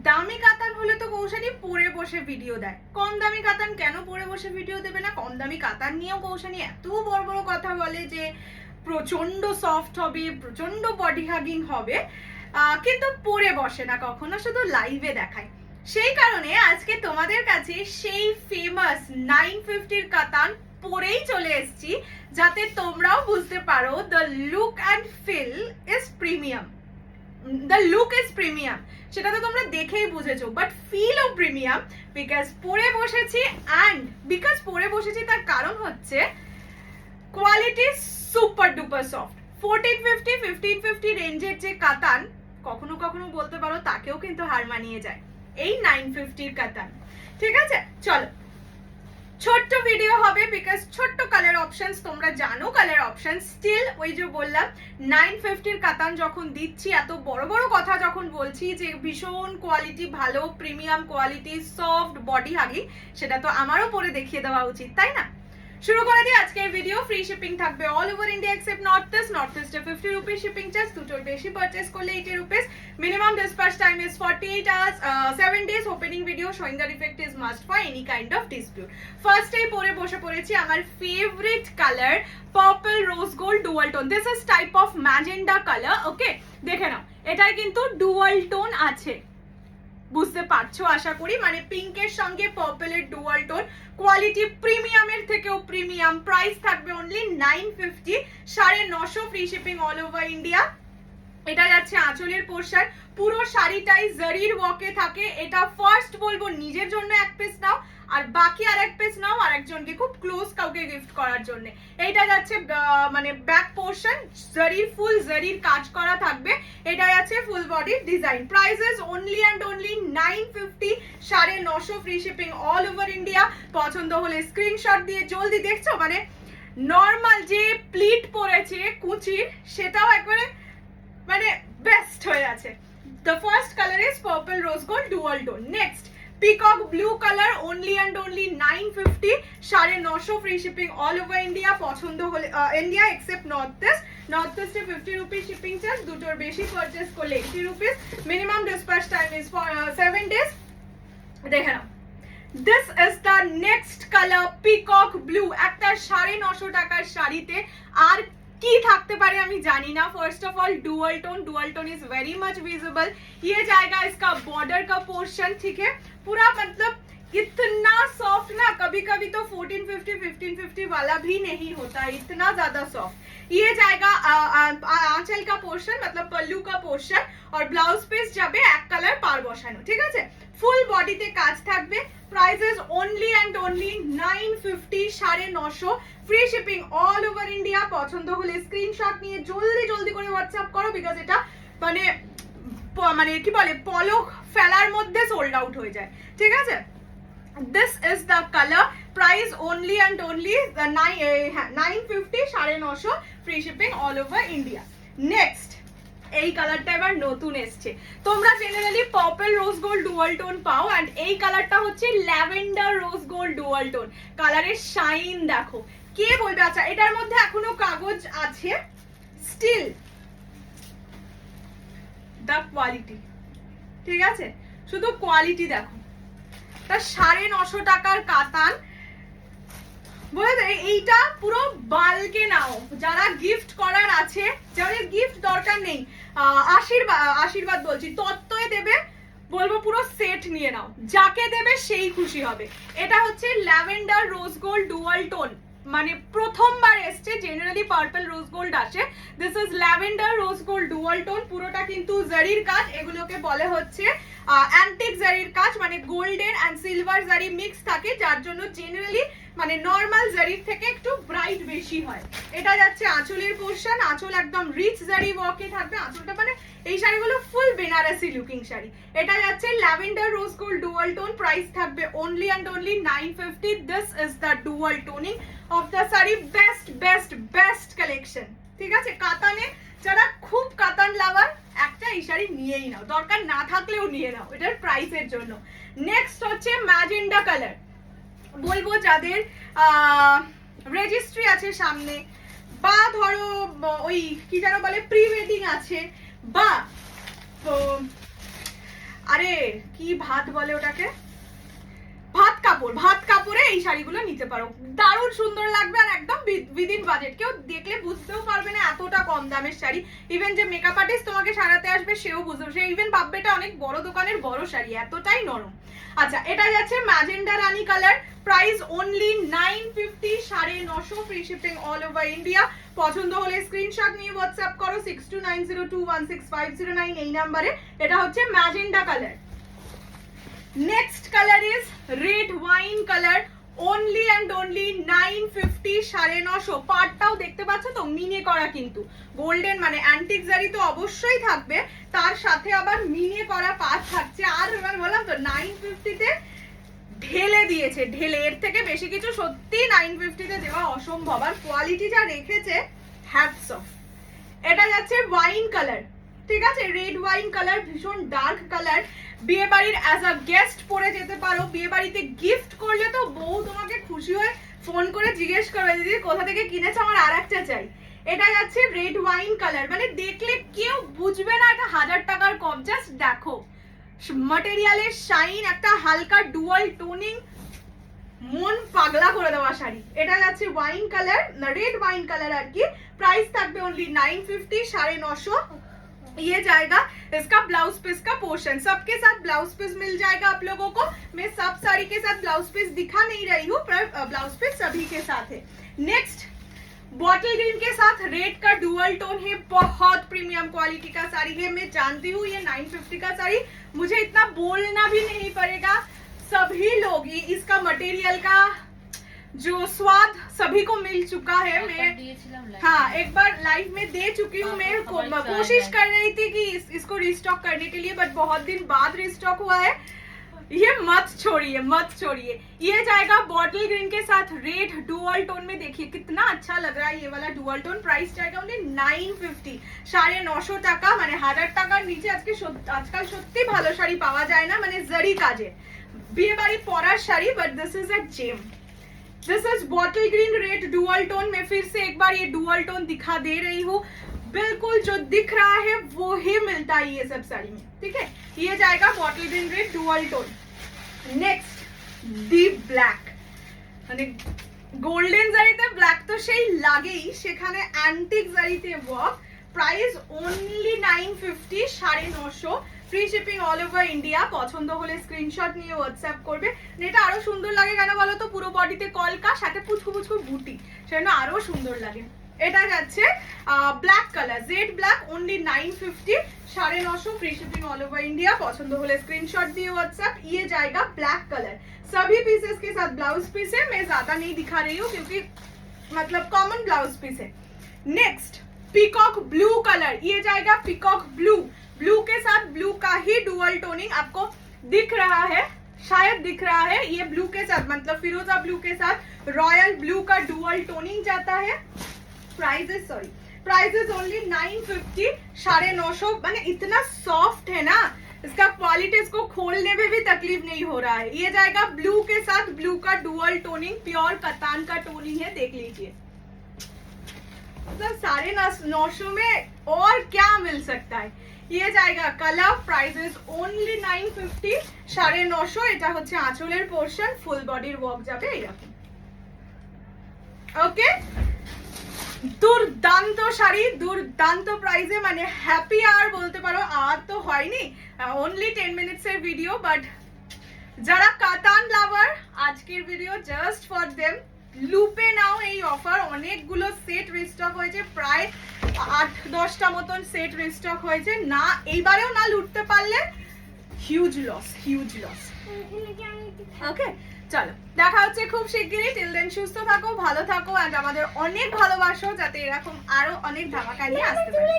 দামি কাতান হলে তো কৌশানি পরে বসে ভিডিও দেয়, কম দামি কাতান কেন পরে বসে ভিডিও দেবে না? কম দামি কাতান নিয়েও কৌশানি এত বড় বড় কথা বলে যে প্রচন্ড সফট হবে, প্রচন্ড বডি হাগিং হবে, কিন্তু পরে বসে না কখনো, শুধু লাইভে দেখায়। সেই কারণে আজকে তোমাদের কাছে সেই ফেমাস 950 কাতান পরেই চলে এসেছি, যাতে তোমরাও বুঝতে পারো the look and feel is premium. The look is premium, সেটা তো তোমরা দেখেই বুঝেছো, বাট ফিলও প্রিমিয়াম। বিকজ পরে বসেছি, অ্যান্ড বিকজ পরে বসেছি তার কারণ হচ্ছে কোয়ালিটি সুপার ডুপার সফট। 1450 1550 রেঞ্জের যে কাতান কখনো কখনো বলতে পারো তাকেও কিন্তু হার মানিয়ে যায় এই 950 কাতান। ঠিক আছে, চলো ছোট্ট ভিডিও হবে, বিকজ ছোট্ট কালার অপশনস, তোমরা জানো কালার অপশন। স্টিল ওই যে বললাম 950 কাতান যখন দিচ্ছি, এত বড় বড় কথা যখন বলছি যে ভীষণ কোয়ালিটি ভালো, প্রিমিয়াম কোয়ালিটি, সফট, বডি হাগি, সেটা তো আমারও পরে দেখিয়ে দেওয়া উচিত, তাই না? শুরু করে দিই আজকের ভিডিও। ফ্রি শিপিং থাকবে all over India except north east. North ইস্টে 50 রুপিস শিপিং চার্জ, দুটোর বেশি পারচেস করলে 80 rupees. Minimum dispatch time is 48 hours, 7 days. Opening video showing the defect is must for any kind of dispute. First এই পরে বসে পড়েছি আমার favourite colour purple rose gold dual tone. This is type of magenta colour. Okay, দেখে নাও, এটাই কিন্তু dual tone আছে, বুঝতে পারছো আশা করি, মানে পিঙ্কের সঙ্গে পার্পলের ডুয়াল টোন। কোয়ালিটি প্রিমিয়ামের থেকেও প্রিমিয়াম। প্রাইস থাকবে only 950, 950 free shipping all over India. এটা যাচ্ছে আঁচলের পোর্শন, পুরো শাড়িটাই জারির ওয়ার্কে থাকে। এটা ফার্স্ট বলবো নিজের জন্য এক পিস নাও, আর বাকি আর এক পিস নাও আরেকজনকে, খুব ক্লোজ কাউকে গিফট করার জন্য। এইটা যাচ্ছে মানে ব্যাক পোর্শন, জারির ফুল জারির কাজ করা থাকবে। এটা যাচ্ছে ফুল বডির design. Prices only and only 950, 950 free shipping all over India. পছন্দ হলে স্ক্রিনশট দিয়ে জলদি, দেখছো মানে নর্মাল যে প্লিট পরেছে কুচির, সেটাও একবারে মানে বেস্ট হয়ে আছে। The first color is purple rose gold dual tone. Next, peacock blue color, only and only 950, 950 free shipping all over India. পছন্দ হলে India except north east. North east এ 50 rupees shipping charge, দুটোর বেশি purchase করলে 80 rupees. Minimum dispatch time is for 7 days. দেখে নাও, this is the next color peacock blue। একটা 950 টাকার শাড়িতে আর কি থাকতে পারে আমি জানি না। First of all dual tone is very much visible. ये जाएगा इसका बॉर्डर का पोर्शन, ठीक है, पूरा मतलब इतना सॉफ्ट ना, कभी कभी तो 1450 1550 वाला भी नहीं होता, इतना ज्यादा सॉफ्ट। ये जाएगा आंचल का पोर्शन, मतलब पल्लू का पोर्शन, और ब्लाउज पिस যাবে এক কালার পার বসানো, ঠিক আছে। ফুল বডিতে কাজ থাকবে। Prices only and only 950, 950 free shipping all over India. পছন্দ হলে স্ক্রিনশট নিয়ে জলদি জলদি করে হোয়াটসঅ্যাপ করো, বিকজ এটা মানে মানে কি বলে পলক ফেলার মধ্যে সোল্ড আউট হয়ে যায়, ঠিক আছে। This is the colour. Price only and only 950, 950 free shipping all over India. Next এই কালারটা এবার নতুন এসছে। তোমরা generally purple rose gold dual tone পাও, এন্ড এই কালারটা হচ্ছে lavender rose gold dual tone. কালারের শাইন দেখো, কে বলবে। আচ্ছা, এটার মধ্যে এখনো কাগজ আছে, স্টিল দ্য কোয়ালিটি, ঠিক আছে, শুধু কোয়ালিটি দেখো। তা 950 টাকার কাতান, এইটা পুরো বালকে নাও। যারা গিফট করার আছে, যাদের গিফট দরকার নেই, আশীর্বাদ বলছি, তত্ত্বয় দেবে, বলবো পুরো সেট নিয়ে নাও, যাকে দেবে সেই খুশি হবে। এটা হচ্ছে lavender rose gold dual tone, মানে প্রথমবার এসছে, জেনারেলি পার্পল রোজ গোল্ড আসে। This is lavender rose gold dual tone. পুরোটা কিন্তু জারির কাজ, এগুলোকে বলে হচ্ছে অ্যান্টিক জারির কাজ, মানে গোল্ডেন অ্যান্ড সিলভার জারি মিক্স থাকে, যার জন্য জেনারেলি মানে নর্মাল জারির থেকে একটু ব্রাইট বেশি হয়। এটা যাচ্ছে আঁচলের পোর্শন, আঁচল একদম রিচ জারি ওয়ার্কে থাকবে। আঁচলটা মানে এই শাড়িগুলো ফুল বেনারসি লুকিং শাড়ি। এটা যাচ্ছে lavender rose gold dual tone. Price থাকবে only and only 950। This is the dual toning of the sari. Best best best collection, ঠিক আছে। কাতানে যারা খুব কাতান লাভার, একটা এই শাড়ি নিয়েই নাও, দরকার না থাকলেও নিয়ে নাও এটার প্রাইসের জন্য। নেক্সট হচ্ছে ম্যাজেন্ডা কালার। বলবো যাদের রেজিস্ট্রি আছে সামনে, বা ধরো ওই কি যেন বলে প্রি ওয়েডিং আছে, বা আরে কি ভাত বলে ওটাকে, ভাত কাপড়ে এই শাড়িগুলো নিতে পারো, দারুণ সুন্দর লাগবে আর একদম উইদিন বাজেট, কেউ দেখলে বুঝতেও পারবে না এতটা কম দামের শাড়ি। ইভেন যে মেকআপ আর্টিস্ট তোমাকে সারাতে আসবে সেও বুঝতে, সে ইভেন ভাববে এটা অনেক বড় দোকানের বড় শাড়ি, এতটাই নরম। আচ্ছা, এটা যাচ্ছে magenta rani colour, price only 950, 950, free shipping all over India. পছন্দ হলে স্ক্রিনশট নিয়ে হোয়াটসঅ্যাপ করো 6290216509 এই নাম্বারে। এটা হচ্ছে magenta colour. Next colour is red wine colour, only and only 950, 950। পার্টটাও দেখতে পাচ্ছ তো মিনে করা, কিন্তু গোল্ডেন মানে অ্যান্টিক জারি তো অবশ্যই থাকবে, তার সাথে আবার মিনে করা পার্ট থাকছে। আর এবার বললাম তো 950-তে ঢেলে দিয়েছে, ঢেলে, এর থেকে বেশি কিছু সত্যি 950-তে দেওয়া অসম্ভব। আর কোয়ালিটি যা রেখেছে, হ্যাটস অফ। এটা যাচ্ছে ওয়াইন কালার, ঠিক আছে, রেড ওয়াইন কালার, ভীষণ ডার্ক কালার। বিয়ে বাড়ির অ্যাজ আ গেস্ট পরে যেতে পারো, বিয়ে বাড়িতে গিফট করলে তো বউ তোমাকে খুশি হয়ে ফোন করে জিজ্ঞেস করবে দিদি কোথা থেকে কিনেছো, আমার আর একটা চাই। এটা যাচ্ছে রেড ওয়াইন কালার, মানে দেখলে কেউ বুঝবে না এটা 1000 টাকার কম। জাস্ট দেখো ম্যাটেরিয়ালের শাইন, একটা হালকা ডুয়াল টোনিং, মন পাগলা করে দেওয়া শাড়ি। এটা যাচ্ছে wine colour, red wine colour আর কি। প্রাইস থাকবে অনলি 950, 950। ये जाएगा इसका ब्लाउज पीस का पोर्शन, सबके साथ ब्लाउज पीस मिल जाएगा आप लोगों को। मैं सब साड़ी के साथ ब्लाउज पीस दिखा नहीं रही हूँ, पर ब्लाउज पीस सभी के साथ है। नेक्स्ट बॉटल ग्रीन के साथ रेड का डुअल टोन है, बहुत प्रीमियम क्वालिटी का साड़ी है। मैं जानती हूँ ये 950 का साड़ी, मुझे इतना बोलना भी नहीं पड़ेगा, सभी लोग इसका मटेरियल का जो स्वाद सभी को मिल चुका है। मैं हाँ एक बार लाइव में दे चुकी हूँ, मैं कोशिश कर रही थी कि इसको रिस्टॉक करने के लिए, बट बहुत दिन बाद रिस्टॉक हुआ है। ये मत छोड़िए, मत छोड़िए। ये जाएगा बॉटल ग्रीन के साथ रेड डुअल टोन में, देखिए कितना अच्छा लग रहा है ये वाला डुअल टोन। प्राइस जाएगा ओनली 950, 950 টাকা, মানে 1000 টাকার নিচে আজকাল সত্যি ভালো শাড়ি পাওয়া যায় না, মানে জরি কাজে বিয়ে বাড়ি পরার sari. But this is a gem, this is bottle green red dual tone. मैं फिर से एक बार ये डुअल टोन दिखा दे रही हूँ, बिल्कुल जो दिख रहा है वो ही मिलता है ये सब साड़ी में, ठीक है। ये जाएगा bottle green red dual tone. Next deep black, মানে গোল্ডেন জারিতে ব্ল্যাক তো সেই লাগেই, সেখানে অ্যান্টিক জারিতে work. Price only 950, 950, free shipping all over India. পছন্দ হলে স্ক্রিনশট নিয়ে হোয়াটসঅ্যাপ করবে। এটা আরো সুন্দর লাগে কেন বলো তো, পুরো বডিতে কলকা, সাথে পুচকু পুচকু বুটি, সেজন্য আরো সুন্দর লাগে। এটা যাচ্ছে black colour, jet black, only 950, 950, free shipping all over India. पसंद होले स्क्रीनशॉट दिए व्हाट्सएप। ये जाएगा ब्लैक कलर, सभी पीसेस के साथ ब्लाउज पीस है, मैं ज्यादा नहीं दिखा रही हूँ क्योंकि मतलब कॉमन ब्लाउज पीस है। नेक्स्ट पीकॉक ब्लू कलर, ये जाएगा पीकॉक ब्लू, ब्लू के साथ ब्लू का ही डुअल टोनिंग आपको दिख रहा है, शायद दिख रहा है। ये ब्लू के साथ मतलब फिरोजा ब्लू के साथ रॉयल ब्लू का डुअल टोनिंग जाता है। Price is only 950, 950। मैंने इतना सॉफ्ट है ना इसका क्वालिटी, इसको खोलने में भी तकलीफ नहीं हो रहा है। ये जाएगा ब्लू के साथ ब्लू का डुअल टोनिंग, प्योर कतान का टोनिंग है, देख लीजिए। मतलब 950 में और क्या मिल सकता है। ये जाएगा कलर, प्राइस इज ओनली 950, 950। এটা হচ্ছে আঁচলের পোরশন, ফুল বডির ওয়ার্ক যাবে এরকম। ওকে, দুর্দান্ত শাড়ি, দুর্দান্ত প্রাইসে, মানে হ্যাপি আওয়ার বলতে পারো। আর তো হয়নি, অনলি 10 মিনিটস এর ভিডিও, বাট যারা কাতান লাভার আজকের ভিডিও জাস্ট ফর দেম। লুপে নাও এই অফার, অনেকগুলো সেট রিস্টক হয়েছে, প্রায় 8-10টা মতন সেট রিস্টক হয়েছে। না এইবারেও না লুটতে পারলে হিউজ লস, হিউজ লস। ওকে চলো, দেখা হচ্ছে খুব শিগগিরই। টিল দেন সুস্থ থাকো, ভালো থাকো, আর আমাদের অনেক ভালোবাসো যাতে এরকম আরো অনেক ধামাকা নিয়ে আসতে পারি।